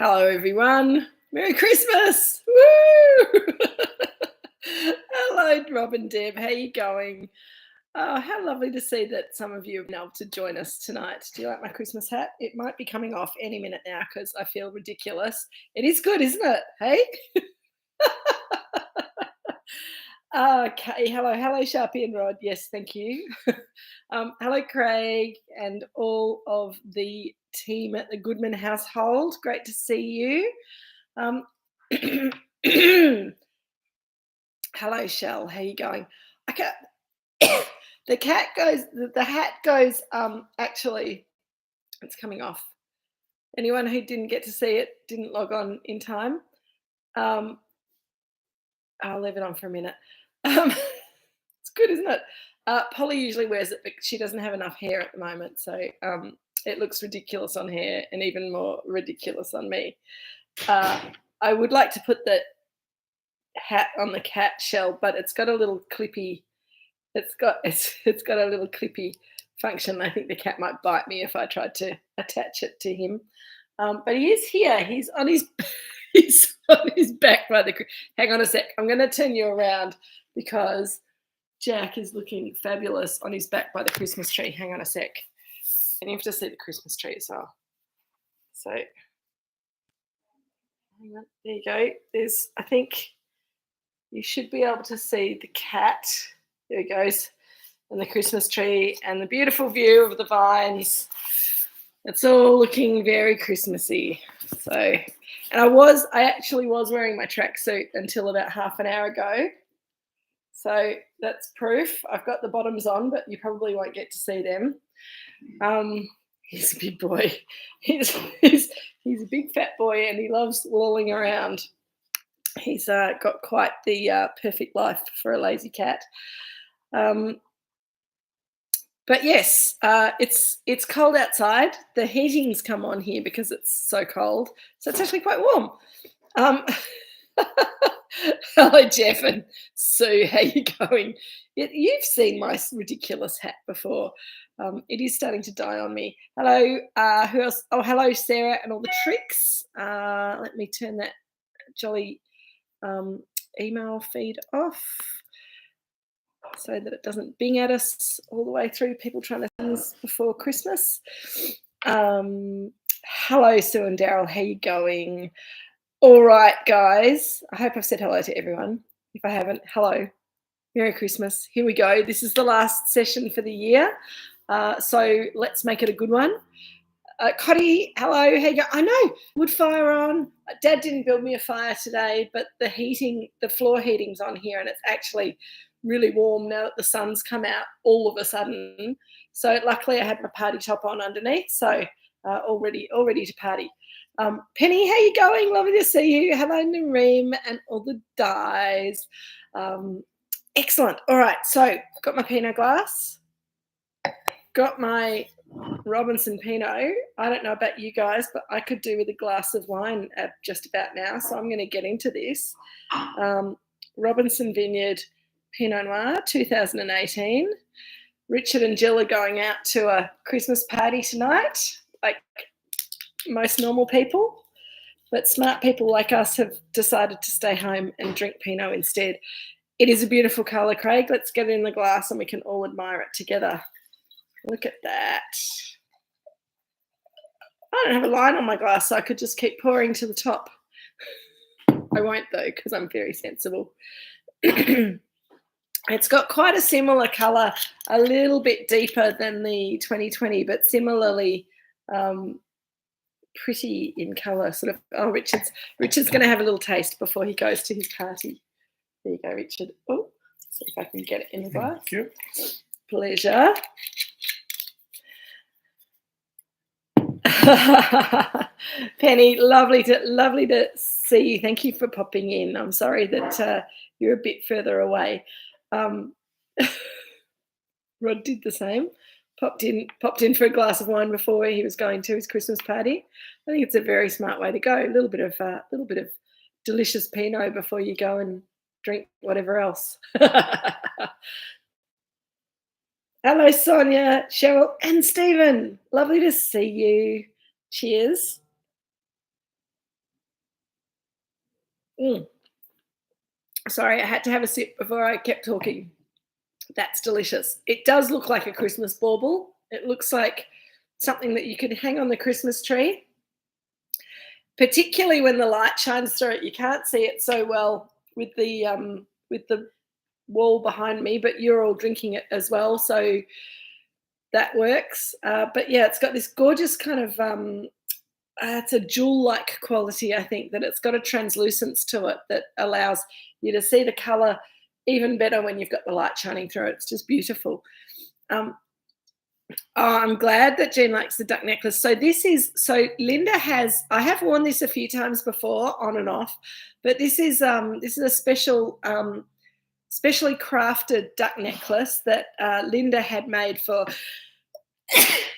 Hello, everyone. Merry Christmas. Woo! Hello, Rob and Deb. How you going? Oh, how lovely to see that some of you have been able to join us tonight. Do you like my Christmas hat? It might be coming off any minute now because I feel ridiculous. It is good, isn't it? Hey? Okay. Hello, Sharpie and Rod. Yes, thank you. Hello, Craig, and all of the team at the Goodman household. Great to see you. Um, hello, Shell. How you going? Okay. The cat goes. The hat goes. Actually, it's coming off. Anyone who didn't get to see it didn't log on in time. I'll leave it on for a minute. It's good, isn't it? Polly usually wears it, but she doesn't have enough hair at the moment, so it looks ridiculous on her and even more ridiculous on me. I would like to put the hat on the cat, Shell, but it's got a little clippy. It's got a little clippy function. I think the cat might bite me if I tried to attach it to him. But he is here. He's on his he's on his back by the. Hang on a sec. I'm going to turn you around because Jack is looking fabulous on his back by the Christmas tree. Hang on a sec. And you have to see the Christmas tree as well. So, hang on. There you go. I think you should be able to see the cat. There he goes. And the Christmas tree and the beautiful view of the vines. It's all looking very Christmassy. So, and I actually was wearing my tracksuit until about half an hour ago. So that's proof. I've got the bottoms on, but you probably won't get to see them. He's a big boy. He's a big fat boy, and he loves lolling around. He's got quite the perfect life for a lazy cat. But yes, it's cold outside. The heating's come on here because it's so cold. So it's actually quite warm. Hello, Jeff and Sue. How you going? You've seen my ridiculous hat before. It is starting to die on me. Hello. Who else? Oh, hello, Sarah and all the tricks. Let me turn that jolly email feed off so that it doesn't bing at us all the way through, people trying to send us before Christmas. Hello, Sue and Daryl. How you going? All right, guys. I hope I've said hello to everyone. If I haven't, hello. Merry Christmas. Here we go. This is the last session for the year. So let's make it a good one. Cotty, hello. How you go? I know. Wood fire on. Dad didn't build me a fire today, but the floor heating's on here, and it's actually really warm now that the sun's come out all of a sudden. So luckily I had my party top on underneath, so all ready to party. Penny, how you going? Lovely to see you. Hello, Nareem and all the dies. Excellent. All right, so got my Pinot glass, got my Robinson Pinot. I don't know about you guys, but I could do with a glass of wine just about now, so I'm going to get into this. Robinson Vineyard Pinot Noir 2018. Richard and Jill are going out to a Christmas party tonight, like most normal people, but smart people like us have decided to stay home and drink Pinot instead. It is a beautiful colour, Craig. Let's get it in the glass and we can all admire it together. Look at that. I don't have a line on my glass, so I could just keep pouring to the top. I won't though, because I'm very sensible. It's got quite a similar colour, a little bit deeper than the 2020, but similarly pretty in colour. Sort of. Oh, Richard's going to have a little taste before he goes to his party. There you go, Richard. Oh, see if I can get it in the glass. Thank you. Pleasure. Penny, lovely to see you. Thank you for popping in. I'm sorry that you're a bit further away. Rod did the same. Popped in for a glass of wine before he was going to his Christmas party. I think it's a very smart way to go. A little bit of delicious Pinot before you go and drink whatever else. Hello, Sonia, Cheryl, and Stephen. Lovely to see you. Cheers. Sorry, I had to have a sip before I kept talking. That's delicious. It does look like a Christmas bauble. It looks like something that you could hang on the Christmas tree, particularly when the light shines through it. You can't see it so well with the wall behind me, but you're all drinking it as well, so that works. But yeah, it's got this gorgeous kind of it's a jewel-like quality. I think that it's got a translucence to it that allows you to see the color even better when you've got the light shining through it. It's just beautiful. I'm glad that Jean likes the duck necklace. So Linda has, I have worn this a few times before on and off, but this is a special, specially crafted duck necklace that Linda had made for,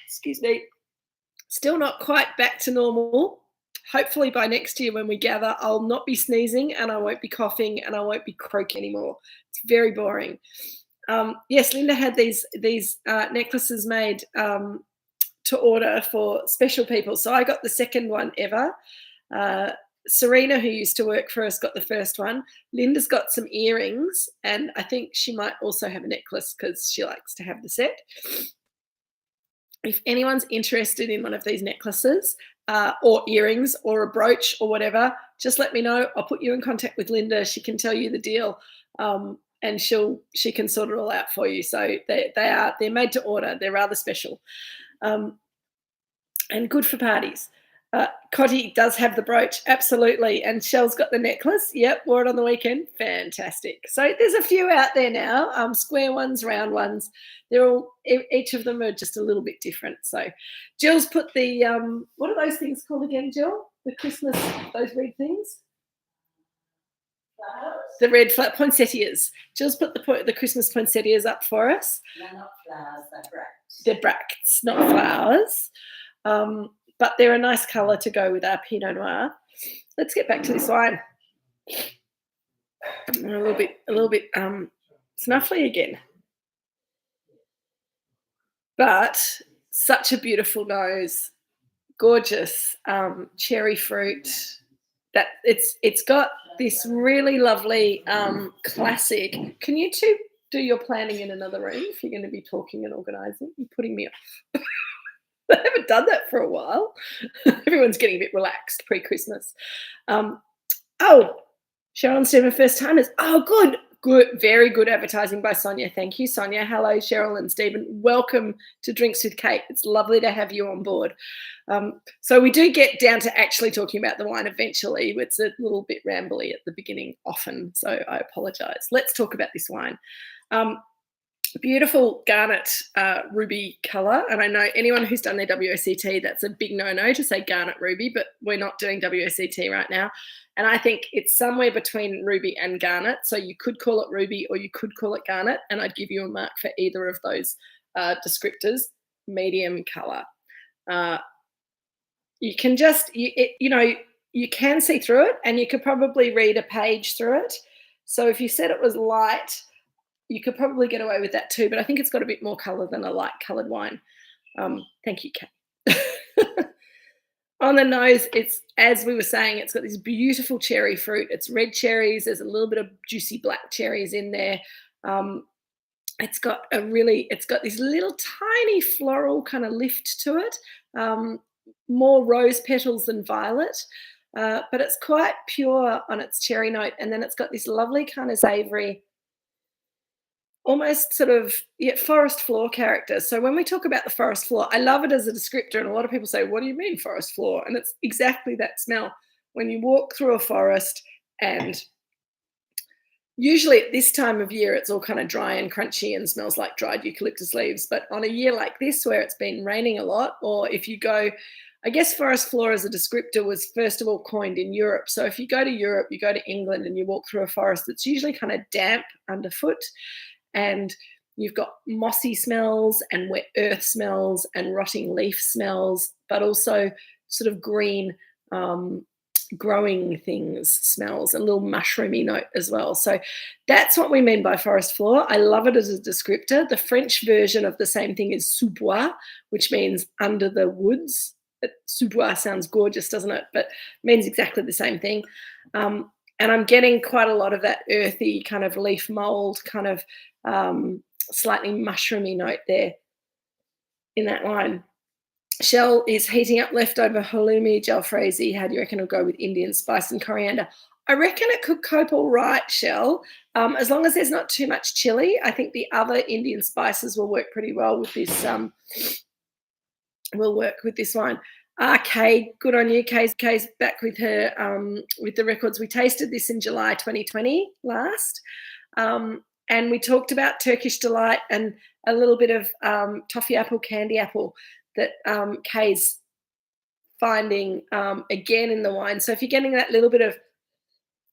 excuse me, still not quite back to normal. Hopefully by next year when we gather, I'll not be sneezing and I won't be coughing and I won't be croaking anymore. It's very boring. Yes, Linda had these necklaces made to order for special people. So I got the second one ever. Serena, who used to work for us, got the first one. Linda's got some earrings, and I think she might also have a necklace because she likes to have the set. If anyone's interested in one of these necklaces or earrings or a brooch or whatever, just let me know. I'll put you in contact with Linda. She can tell you the deal. And she can sort it all out for you. So they're made to order. They're rather special, and good for parties. Cotty does have the brooch, absolutely, and Shell's got the necklace. Yep, wore it on the weekend. Fantastic. So there's a few out there now. Square ones, round ones. They're all, each of them are just a little bit different. So Jill's put the what are those things called again, Jill? The Christmas, those red things. Flowers? The red poinsettias. Jill's put the Christmas poinsettias up for us. They're not flowers, they're bracts. They're bracts, not flowers. But they're a nice colour to go with our Pinot Noir. Let's get back to this wine. A little bit snuffly again. But such a beautiful nose, gorgeous cherry fruit. That it's got this really lovely classic. Can you two do your planning in another room if you're going to be talking and organising? You're putting me off. I haven't done that for a while. Everyone's getting a bit relaxed pre-Christmas. Cheryl and first timers. Oh, good, very good advertising by Sonia. Thank you, Sonia. Hello, Cheryl and Stephen. Welcome to Drinks with Kate. It's lovely to have you on board. So we do get down to actually talking about the wine eventually. It's a little bit rambly at the beginning often, so I apologise. Let's talk about this wine. Beautiful garnet ruby colour, and I know anyone who's done their WSET, that's a big no-no to say garnet ruby, but we're not doing WSET right now, and I think it's somewhere between ruby and garnet, so you could call it ruby or you could call it garnet, and I'd give you a mark for either of those descriptors. Medium colour. You can just, you can see through it, and you could probably read a page through it. So if you said it was light, you could probably get away with that too, but I think it's got a bit more colour than a light coloured wine. Thank you, Kate. On the nose, it's, as we were saying, it's got this beautiful cherry fruit. It's red cherries. There's a little bit of juicy black cherries in there. It's got this little tiny floral kind of lift to it, more rose petals than violet, but it's quite pure on its cherry note. And then it's got this lovely kind of savoury, almost sort of forest floor character. So when we talk about the forest floor, I love it as a descriptor, and a lot of people say, what do you mean forest floor? And it's exactly that smell. When you walk through a forest, and usually at this time of year, it's all kind of dry and crunchy and smells like dried eucalyptus leaves. But on a year like this, where it's been raining a lot, or if you go, I guess forest floor as a descriptor was first of all coined in Europe. So if you go to Europe, you go to England and you walk through a forest that's usually kind of damp underfoot, and you've got mossy smells and wet earth smells and rotting leaf smells, but also sort of green growing things smells, a little mushroomy note as well. So that's what we mean by forest floor. I love it as a descriptor. The French version of the same thing is sous bois, which means under the woods. Sous bois sounds gorgeous, doesn't it? But it means exactly the same thing. And I'm getting quite a lot of that earthy kind of leaf mold, kind of slightly mushroomy note there in that wine. Shell is heating up leftover halloumi jalfrezi. How do you reckon it'll go with Indian spice and coriander? I reckon it could cope all right, Shell, as long as there's not too much chili. I think the other Indian spices will work pretty well with this. Will work with this wine. Kay, good on you. Kay's back with her with the records. We tasted this in July 2020 last, and we talked about Turkish Delight and a little bit of toffee apple, candy apple that Kay's finding again in the wine. So if you're getting that little bit of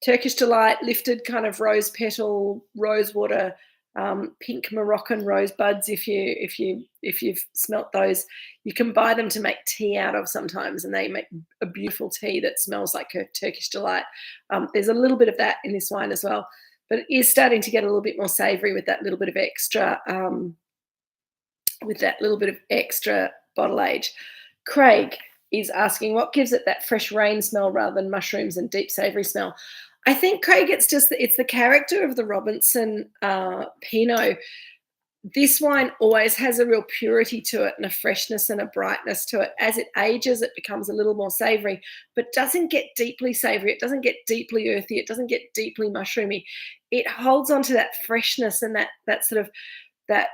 Turkish Delight, lifted kind of rose petal, rose water, pink Moroccan rose buds, if you've smelt those, you can buy them to make tea out of sometimes, and they make a beautiful tea that smells like a Turkish Delight. There's a little bit of that in this wine as well, but it is starting to get a little bit more savoury with that little bit of extra bottle age. Craig is asking what gives it that fresh rain smell rather than mushrooms and deep savoury smell. I think, Craig, it's the character of the Robinson Pinot. This wine always has a real purity to it and a freshness and a brightness to it. As it ages, it becomes a little more savoury, but doesn't get deeply savoury. It doesn't get deeply earthy. It doesn't get deeply mushroomy. It holds on to that freshness and that sort of that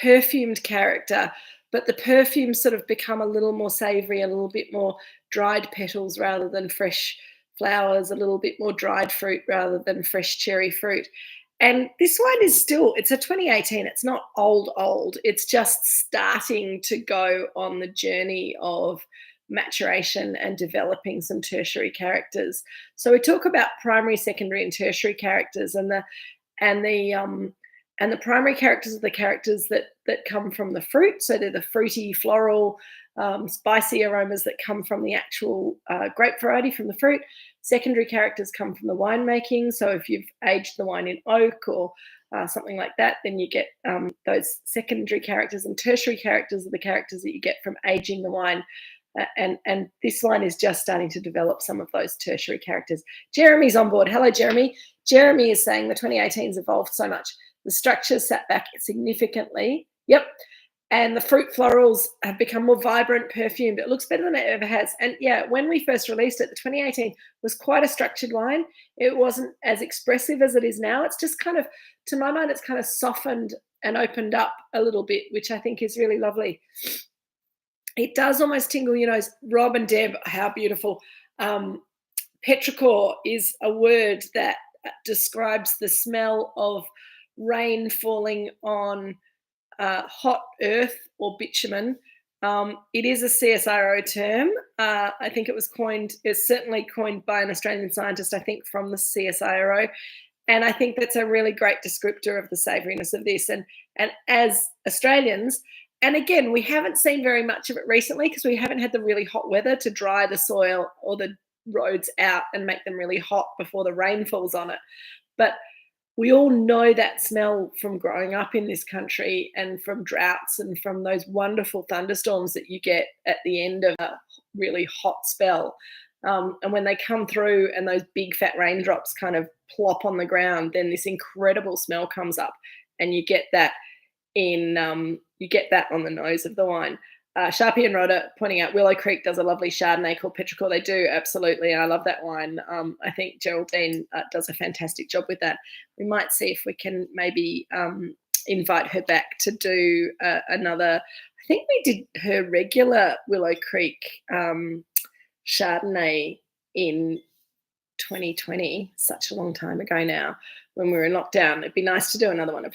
perfumed character, but the perfumes sort of become a little more savoury, a little bit more dried petals rather than fresh flowers, a little bit more dried fruit rather than fresh cherry fruit. And this wine is it's a 2018. It's not old. It's just starting to go on the journey of maturation and developing some tertiary characters. So we talk about primary, secondary, and tertiary characters, and the primary characters are the characters that come from the fruit. So they're the fruity, floral, spicy aromas that come from the actual grape variety from the fruit. Secondary characters come from the winemaking. So if you've aged the wine in oak or something like that, then you get those secondary characters. And tertiary characters are the characters that you get from aging the wine. And this wine is just starting to develop some of those tertiary characters. Jeremy's on board. Hello, Jeremy. Jeremy is saying the 2018's evolved so much. The structure sat back significantly. Yep. And the fruit florals have become more vibrant, perfumed. It looks better than it ever has. And yeah, when we first released it, the 2018 was quite a structured wine. It wasn't as expressive as it is now. It's just kind of, to my mind, it's kind of softened and opened up a little bit, which I think is really lovely. It does almost tingle your nose. Rob and Deb, how beautiful. Petrichor is a word that describes the smell of rain falling on hot earth or bitumen. It is a CSIRO term. I think it's certainly coined by an Australian scientist, I think, from the CSIRO. And I think that's a really great descriptor of the savouriness of this. And as Australians, and again, we haven't seen very much of it recently because we haven't had the really hot weather to dry the soil or the roads out and make them really hot before the rain falls on it. But we all know that smell from growing up in this country and from droughts and from those wonderful thunderstorms that you get at the end of a really hot spell. And when they come through and those big fat raindrops kind of plop on the ground, then this incredible smell comes up, and you get that on the nose of the wine. Sharpie and Rhoda pointing out Willow Creek does a lovely Chardonnay called Petrichor. They do, absolutely. I love that wine. I think Geraldine does a fantastic job with that. We might see if we can maybe invite her back to do another. I think we did her regular Willow Creek Chardonnay in 2020, such a long time ago now, when we were in lockdown. It'd be nice to do another one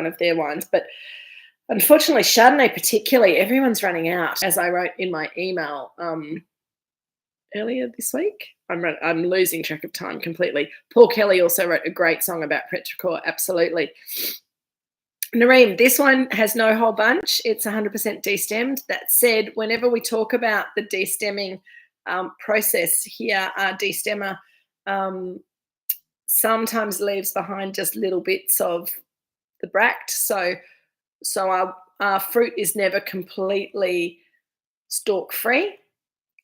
of their wines, but unfortunately, Chardonnay particularly, everyone's running out, as I wrote in my email earlier this week. I'm losing track of time completely. Paul Kelly also wrote a great song about Petrichor, absolutely. Nareem, this one has no whole bunch. It's 100% destemmed. That said, whenever we talk about the destemming process here, our destemmer sometimes leaves behind just little bits of the bract. So our fruit is never completely stalk free.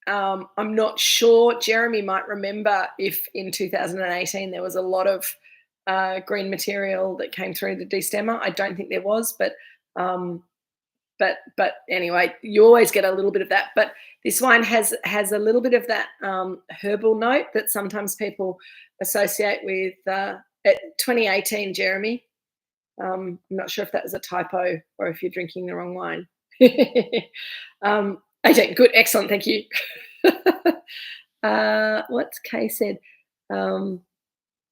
I'm not sure. Jeremy might remember if in 2018 there was a lot of green material that came through the destemmer. I don't think there was, but anyway, you always get a little bit of that. But this wine has a little bit of that herbal note that sometimes people associate with 2018, Jeremy. I'm not sure if that was a typo or if you're drinking the wrong wine. Okay, good, excellent, thank you. What's Kay said?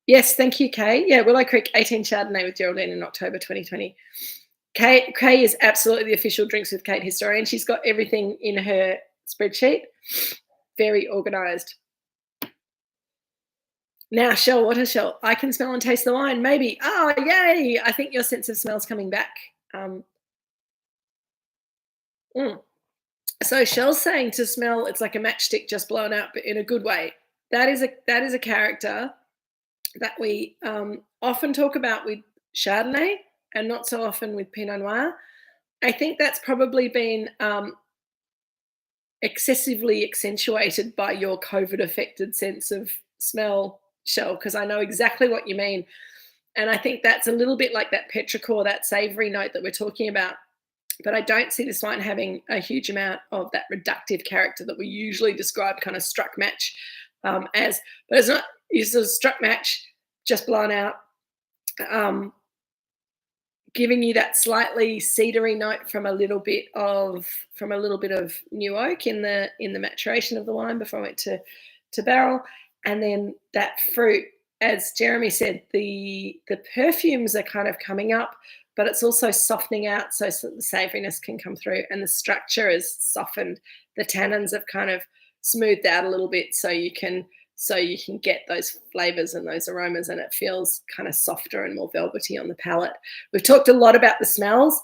Yes, thank you, Kay. Yeah, Willow Creek 18 Chardonnay with Geraldine in October 2020. Kay is absolutely the official Drinks with Kate historian. She's got everything in her spreadsheet. Very organised. Now, Shell, what is Shell? I can smell and taste the wine, maybe. Oh, yay! I think your sense of smell's coming back. So Shell's saying to smell, it's like a matchstick just blown out, but in a good way. That is a character that we often talk about with Chardonnay and not so often with Pinot Noir. I think that's probably been excessively accentuated by your COVID-affected sense of smell, Shell, because I know exactly what you mean. And I think that's a little bit like that petrichor, that savoury note that we're talking about. But I don't see this wine having a huge amount of that reductive character that we usually describe kind of struck match as. But it's not. It's a struck match, just blown out, giving you that slightly cedary note from a little bit of new oak in the maturation of the wine before I went to barrel, and then that fruit, as Jeremy said, the perfumes are kind of coming up, but it's also softening out so the savouriness can come through, and the structure is softened. The tannins have kind of smoothed out a little bit, so you can get those flavours and those aromas, and it feels kind of softer and more velvety on the palate. We've talked a lot about the smells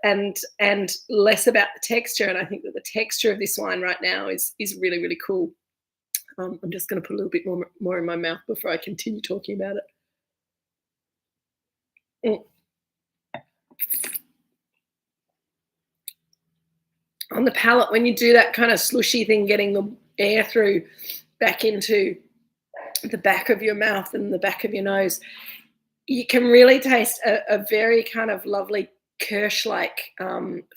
and less about the texture, and I think that the texture of this wine right now is really, really cool. I'm just going to put a little bit more in my mouth before I continue talking about it. On the palate, when you do that kind of slushy thing, getting the air through back into the back of your mouth and the back of your nose, you can really taste a very kind of lovely kirsch-like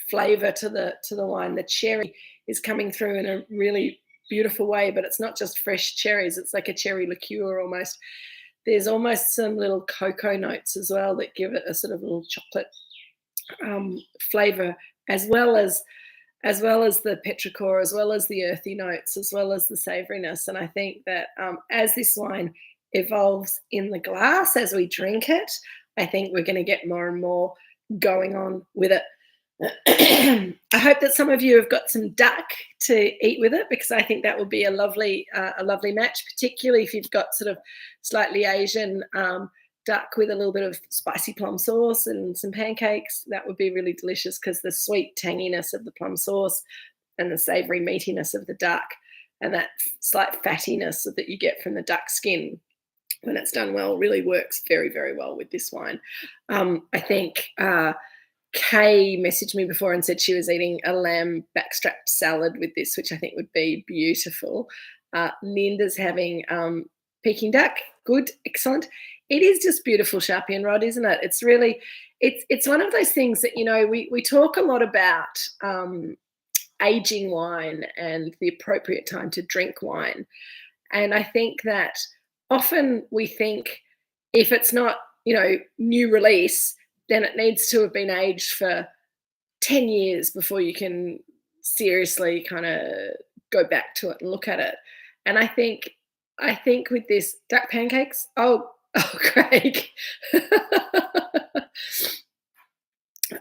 flavour to the wine. The cherry is coming through in a really beautiful way, but it's not just fresh cherries. It's like a cherry liqueur almost. There's almost some little cocoa notes as well that give it a sort of little chocolate flavour, as well as the petrichor, as well as the earthy notes, as well as the savouriness. And I think that as this wine evolves in the glass, as we drink it, I think we're going to get more and more going on with it. I hope that some of you have got some duck to eat with it, because I think that would be a lovely match, particularly if you've got sort of slightly Asian duck with a little bit of spicy plum sauce and some pancakes. That would be really delicious, because the sweet tanginess of the plum sauce and the savoury meatiness of the duck and that slight fattiness that you get from the duck skin when it's done well really works very, very well with this wine. I think Kay messaged me before and said she was eating a lamb backstrap salad with this, which I think would be beautiful. Linda's having Peking duck. Good, excellent. It is just beautiful, Sharpie and Rod, isn't it? It's really, it's one of those things that, you know, we talk a lot about aging wine and the appropriate time to drink wine. And I think that often we think if it's not, you know, new release, then it needs to have been aged for 10 years before you can seriously kind of go back to it and look at it. And I think with this duck pancakes, oh, Craig.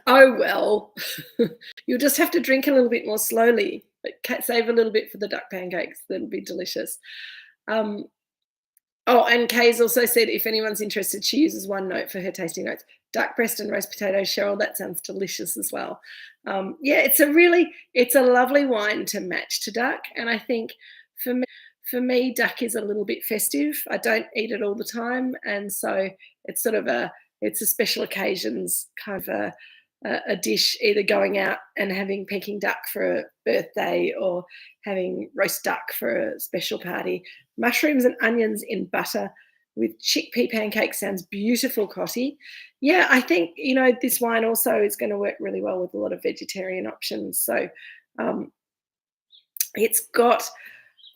Oh, well, you'll just have to drink a little bit more slowly. Save a little bit for the duck pancakes. That'll be delicious. Oh, and Kay's also said if anyone's interested, she uses one note for her tasting notes. Duck breast and roast potatoes, Cheryl, that sounds delicious as well. Yeah, it's a lovely wine to match to duck. And I think for me, duck is a little bit festive. I don't eat it all the time. And so it's sort of it's a special occasions kind of a dish, either going out and having Peking duck for a birthday or having roast duck for a special party. Mushrooms and onions in butter with chickpea pancake sounds beautiful, Cotty. Yeah, I think, this wine also is going to work really well with a lot of vegetarian options. So it's got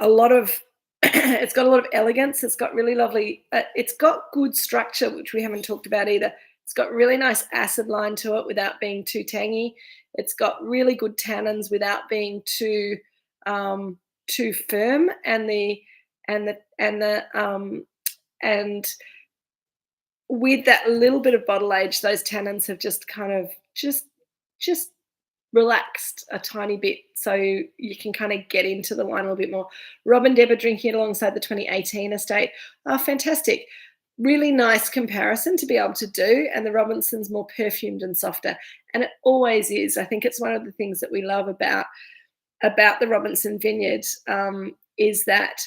a lot of elegance. It's got really lovely, it's got good structure, which we haven't talked about either. It's got really nice acid line to it without being too tangy. It's got really good tannins without being too firm, and with that little bit of bottle age, those tannins have just kind of just relaxed a tiny bit, so you can kind of get into the wine a little bit more. Rob and Deb are drinking it alongside the 2018 estate. Oh, fantastic. Really nice comparison to be able to do, and the Robinson's more perfumed and softer, and it always is. I think it's one of the things that we love about the Robinson vineyard, is that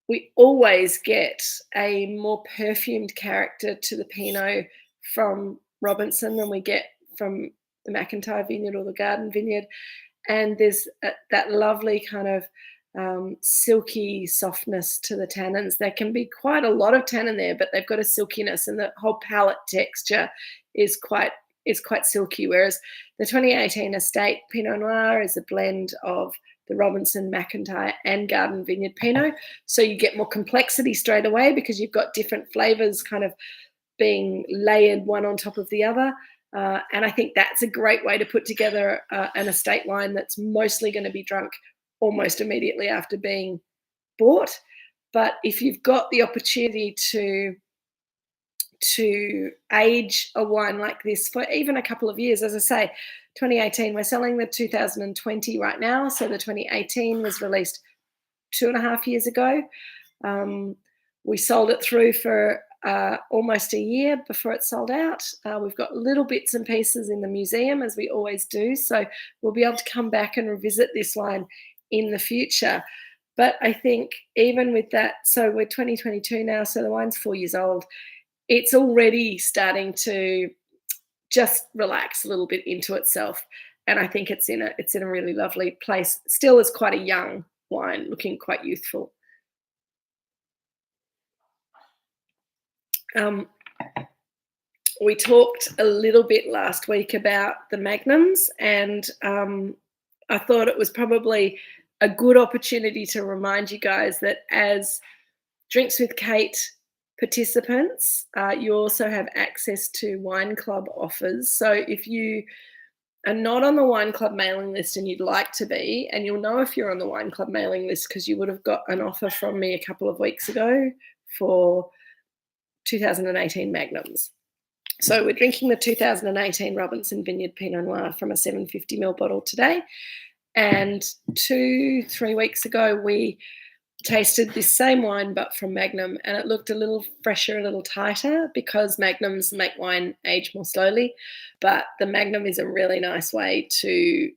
we always get a more perfumed character to the Pinot from Robinson than we get from the McIntyre vineyard or the Garden vineyard. And there's that lovely kind of silky softness to the tannins. There can be quite a lot of tannin there, but they've got a silkiness, and the whole palate texture is quite silky. Whereas the 2018 estate Pinot Noir is a blend of the Robinson, McIntyre, and Garden Vineyard Pinot. So you get more complexity straight away because you've got different flavours kind of being layered one on top of the other. And I think that's a great way to put together an estate wine that's mostly going to be drunk almost immediately after being bought. But if you've got the opportunity to age a wine like this for even a couple of years, as I say, 2018, we're selling the 2020 right now. So the 2018 was released 2.5 years ago. We sold it through for almost a year before it sold out. We've got little bits and pieces in the museum, as we always do. So we'll be able to come back and revisit this wine in the future. But I think even with that, so we're 2022 now, so the wine's 4 years old. It's already starting to just relax a little bit into itself, and I think it's in a really lovely place. Still is quite a young wine, looking quite youthful. We talked a little bit last week about the magnums, and I thought it was probably a good opportunity to remind you guys that as Drinks with Kate participants, you also have access to wine club offers. So if you are not on the wine club mailing list and you'd like to be, and you'll know if you're on the wine club mailing list because you would have got an offer from me a couple of weeks ago for 2018 magnums. So we're drinking the 2018 Robinson Vineyard Pinot Noir from a 750ml bottle today, and 2-3 weeks ago we tasted this same wine but from Magnum, and it looked a little fresher, a little tighter, because Magnums make wine age more slowly. But the Magnum is a really nice way to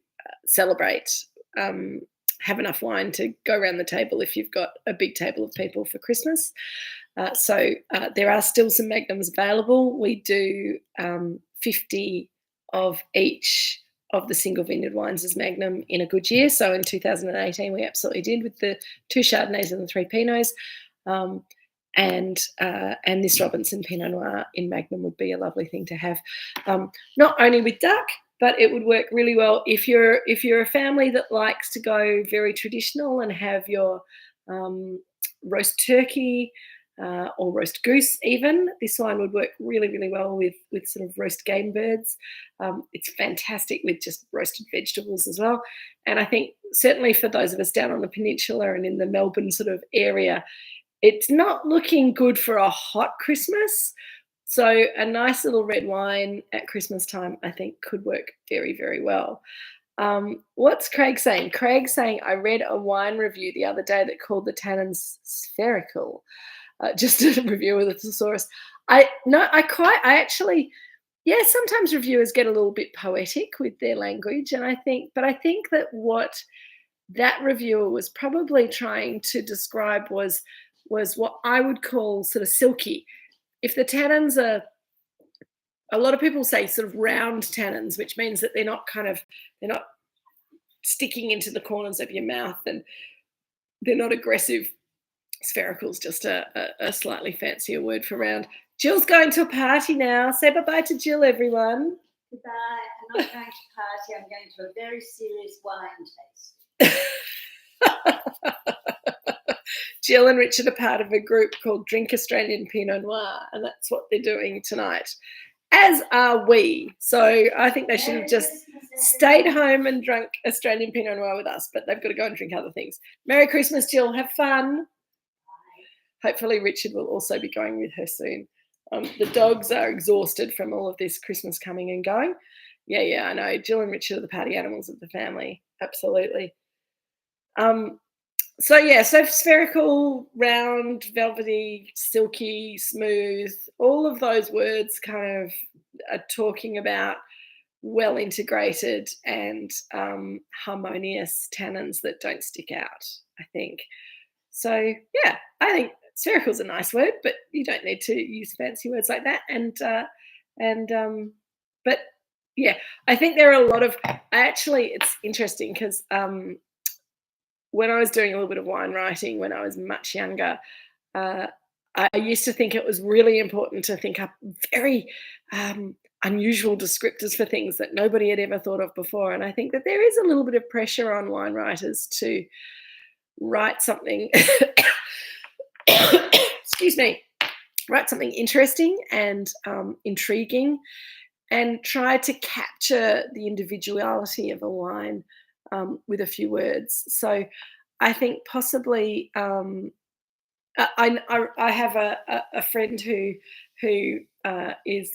celebrate, have enough wine to go around the table if you've got a big table of people for Christmas. So there are still some Magnums available. We do 50 of each of the single vineyard wines as Magnum in a good year. So in 2018, we absolutely did with the 2 Chardonnays and the 3 Pinots. And this Robinson Pinot Noir in Magnum would be a lovely thing to have, not only with duck, but it would work really well if you're a family that likes to go very traditional and have your roast turkey or roast goose even. This wine would work really, really well with sort of roast game birds. It's fantastic with just roasted vegetables as well. And I think certainly for those of us down on the peninsula and in the Melbourne sort of area, it's not looking good for a hot Christmas. So a nice little red wine at Christmas time, I think, could work very, very well. What's Craig saying? Craig's saying, I read a wine review the other day that called the tannins spherical. Just a review with a thesaurus. Sometimes reviewers get a little bit poetic with their language, and I think that what that reviewer was probably trying to describe was what I would call sort of silky. If the tannins a lot of people say sort of round tannins, which means that they're not sticking into the corners of your mouth, and they're not aggressive. Spherical is just a slightly fancier word for round. Jill's going to a party now. Say bye-bye to Jill, everyone. Goodbye. I'm not going to party. I'm going to a very serious wine taste. Jill and Richard are part of a group called Drink Australian Pinot Noir, and that's what they're doing tonight, as are we. So I think they should have just stayed home and drunk Australian Pinot Noir with us, but they've got to go and drink other things. Merry Christmas, Jill. Have fun. Hopefully Richard will also be going with her soon. The dogs are exhausted from all of this Christmas coming and going. Yeah, I know. Jill and Richard are the party animals of the family. Absolutely. So spherical, round, velvety, silky, smooth, all of those words kind of are talking about well integrated and harmonious tannins that don't stick out, I think. So, yeah, I think spherical is a nice word, but you don't need to use fancy words like that. But yeah, I think there are a lot of, it's interesting because when I was doing a little bit of wine writing when I was much younger, I used to think it was really important to think up very unusual descriptors for things that nobody had ever thought of before. And I think that there is a little bit of pressure on wine writers to write something excuse me, write something interesting and intriguing, and try to capture the individuality of a wine with a few words. So I think possibly I have a friend who is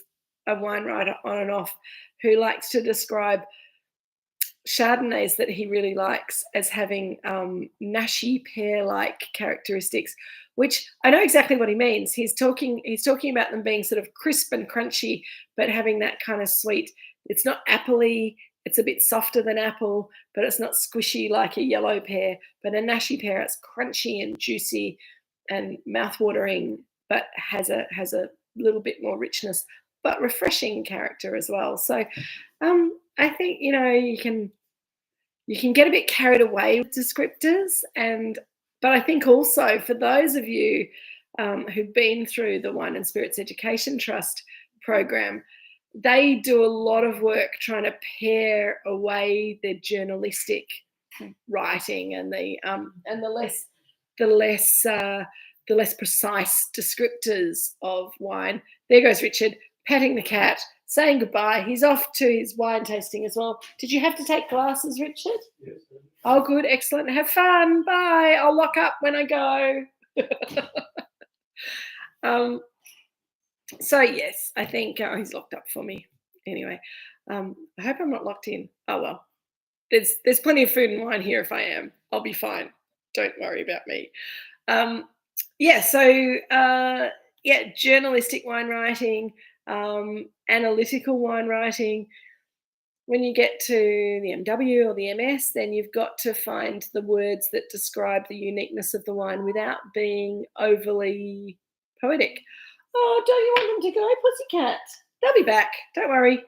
a wine writer on and off, who likes to describe Chardonnays that he really likes as having nashy pear-like characteristics, which I know exactly what he means. He's talking about them being sort of crisp and crunchy, but having that kind of sweet. It's not appley. It's a bit softer than apple, but it's not squishy like a yellow pear. But a nashy pear, it's crunchy and juicy and mouth-watering, but has a little bit more richness, but refreshing character as well. So I think you can get a bit carried away with descriptors, but I think also for those of you who've been through the Wine and Spirits Education Trust program, they do a lot of work trying to pare away their journalistic writing and the less precise descriptors of wine. There goes Richard, patting the cat, saying goodbye. He's off to his wine tasting as well. Did you have to take glasses, Richard? Yes. Oh, good. Excellent. Have fun. Bye. I'll lock up when I go. So, yes, I think he's locked up for me. Anyway, I hope I'm not locked in. Oh, well. There's plenty of food and wine here if I am. I'll be fine. Don't worry about me. Journalistic wine writing, analytical wine writing. When you get to the MW or the MS, then you've got to find the words that describe the uniqueness of the wine without being overly poetic. Oh, don't you want them to go, pussycat? They'll be back. Don't worry.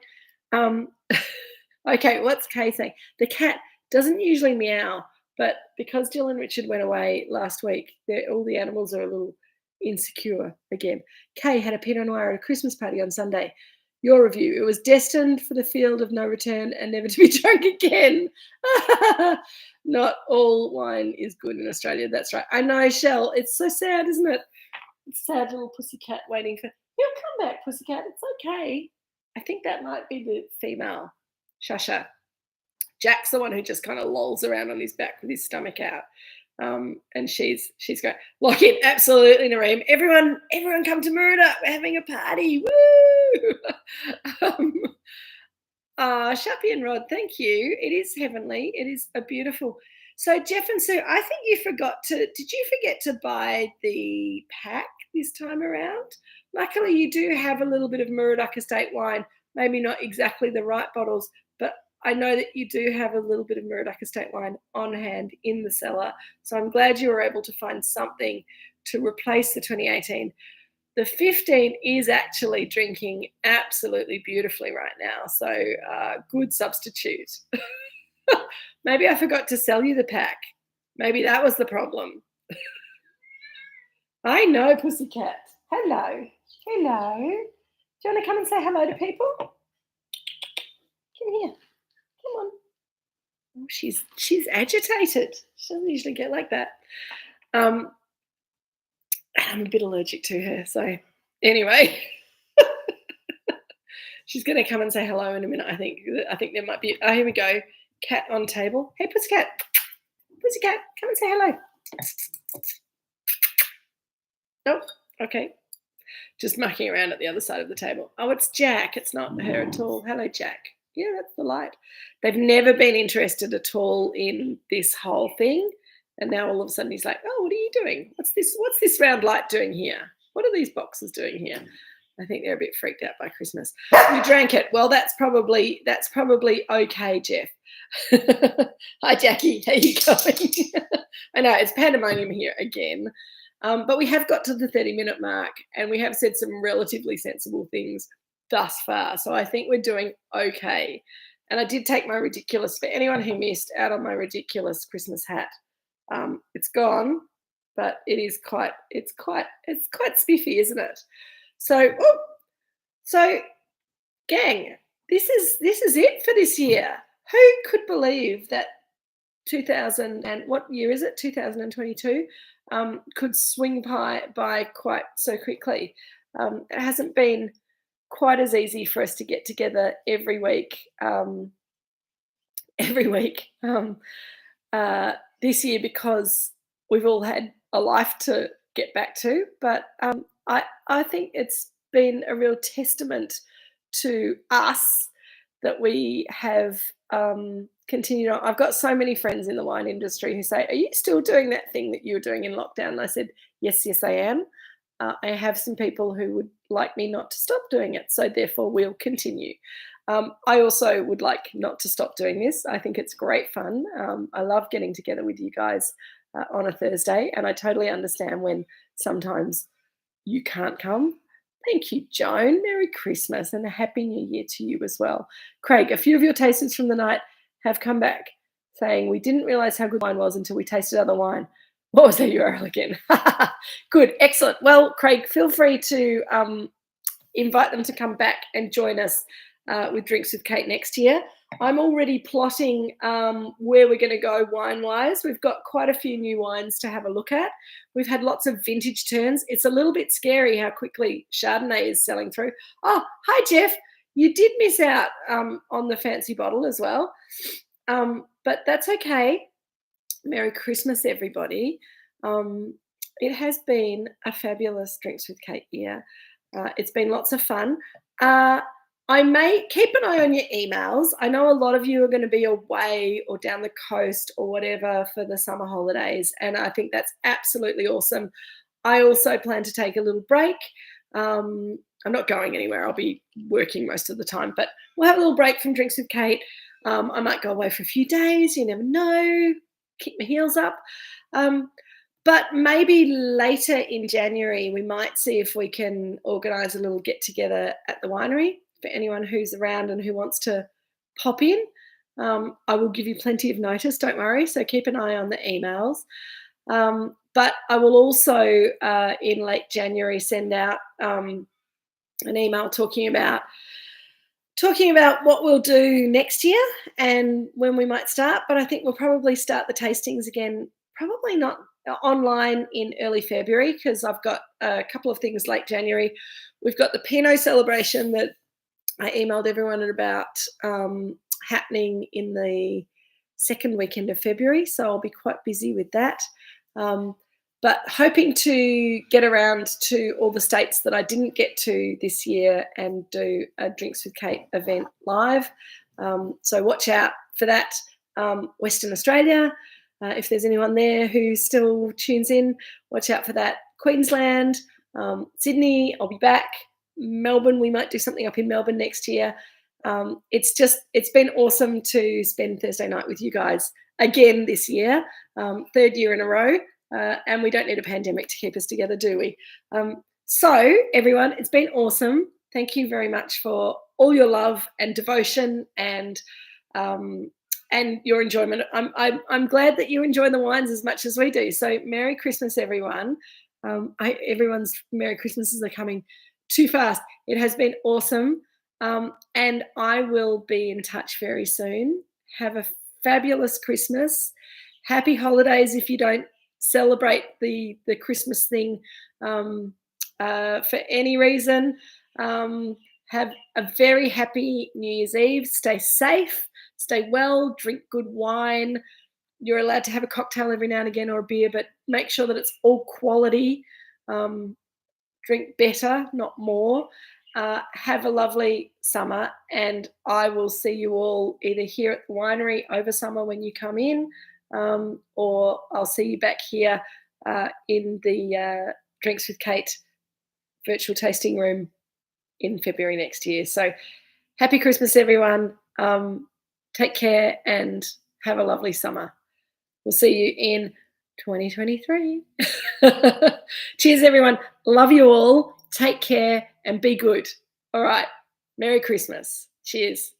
Okay, what's Kay saying? The cat doesn't usually meow, but because Jill and Richard went away last week, all the animals are a little insecure again. Kay had a Pinot Noir at a Christmas party on Sunday. Your review: it was destined for the field of no return and never to be drunk again. Not all wine is good in Australia. That's right. I know, Shell. It's so sad, isn't it? It's sad little pussycat waiting for... He'll come back, pussycat. It's okay. I think that might be the female. Shasha. Jack's the one who just kind of lolls around on his back with his stomach out. And she's going, lock in. Absolutely, Nareem. Everyone come to Moorooduc. We're having a party. Woo! Shappy and Rod, thank you. It is heavenly. It is a beautiful... So, Jeff and Sue, I think you did you forget to buy the pack this time around? Luckily, you do have a little bit of Moorooduc Estate wine, maybe not exactly the right bottles, but I know that you do have a little bit of Moorooduc Estate wine on hand in the cellar. So I'm glad you were able to find something to replace the 2018. the 15 is actually drinking absolutely beautifully right now. So good substitute. Maybe I forgot to sell you the pack. Maybe that was the problem. I know, pussycat. Hello. Hello. Do you want to come and say hello to people? Come here. Come on. Oh, she's agitated. She doesn't usually get like that. I'm a bit allergic to her. So anyway, she's going to come and say hello in a minute. I think there might be. Oh, here we go. Cat on table. Hey, pussycat. Pussycat, come and say hello. Oh, okay. Just mucking around at the other side of the table. Oh, it's Jack. It's not her at all. Hello, Jack. Yeah, that's the light. They've never been interested at all in this whole thing. And now all of a sudden he's like, oh, what are you doing? What's this round light doing here? What are these boxes doing here? I think they're a bit freaked out by Christmas. You drank it. Well, that's probably okay, Jeff. Hi, Jackie. How you going? I know it's pandemonium here again. But we have got to the 30-minute mark and we have said some relatively sensible things thus far. So I think we're doing okay. And I did take my ridiculous, for anyone who missed out on my ridiculous Christmas hat. It's gone, but it's quite spiffy, isn't it? So gang, this is it for this year. Who could believe that 2022 could swing by quite so quickly? It hasn't been quite as easy for us to get together every week this year because we've all had a life to get back to. But I think it's been a real testament to us that we have continued on. I've got so many friends in the wine industry who say, are you still doing that thing that you were doing in lockdown? And I said, yes, I am. I have some people who would like me not to stop doing it. So therefore we'll continue. I also would like not to stop doing this. I think it's great fun. I love getting together with you guys on a Thursday. And I totally understand when sometimes you can't come. Thank you, Joan. Merry Christmas and a Happy New Year to you as well. Craig, a few of your tasters from the night have come back saying we didn't realise how good wine was until we tasted other wine. What was that URL again? Good, excellent. Well, Craig, feel free to invite them to come back and join us with Drinks with Kate next year. I'm already plotting where we're going to go wine-wise. We've got quite a few new wines to have a look at. We've had lots of vintage turns. It's a little bit scary how quickly Chardonnay is selling through. Oh, hi, Jeff. You did miss out on the fancy bottle as well. But that's okay. Merry Christmas, everybody. It has been a fabulous Drinks with Kate year. It's been lots of fun. I may keep an eye on your emails. I know a lot of you are going to be away or down the coast or whatever for the summer holidays, and I think that's absolutely awesome. I also plan to take a little break. I'm not going anywhere. I'll be working most of the time, but we'll have a little break from Drinks with Kate. I might go away for a few days. You never know. Keep my heels up. But maybe later in January, we might see if we can organise a little get-together at the winery for anyone who's around and who wants to pop in. I will give you plenty of notice, don't worry. So keep an eye on the emails. But I will also, in late January, send out an email talking about what we'll do next year and when we might start. But I think we'll probably start the tastings again, probably not online in early February, because I've got a couple of things late January. We've got the Pinot celebration that I emailed everyone about happening in the second weekend of February. So I'll be quite busy with that. But hoping to get around to all the states that I didn't get to this year and do a Drinks with Kate event live. So watch out for that. Western Australia, if there's anyone there who still tunes in, watch out for that. Queensland, Sydney, I'll be back. Melbourne, we might do something up in Melbourne next year. It's been awesome to spend Thursday night with you guys again this year, third year in a row. And we don't need a pandemic to keep us together, do we? So, everyone, it's been awesome. Thank you very much for all your love and devotion and your enjoyment. I'm glad that you enjoy the wines as much as we do. So, Merry Christmas, everyone. Everyone's Merry Christmases are coming too fast. It has been awesome, and I will be in touch very soon. Have a fabulous Christmas. Happy holidays if you don't celebrate the Christmas thing for any reason. Have a very happy New Year's Eve. Stay safe, stay well, drink good wine. You're allowed to have a cocktail every now and again or a beer, but make sure that it's all quality. Drink better, not more. Have a lovely summer, and I will see you all either here at the winery over summer when you come in, or I'll see you back here in the Drinks with Kate virtual tasting room in February next year. So happy Christmas, everyone. Take care and have a lovely summer. We'll see you in 2023. Cheers, everyone. Love you all. Take care and be good. All right. Merry Christmas. Cheers.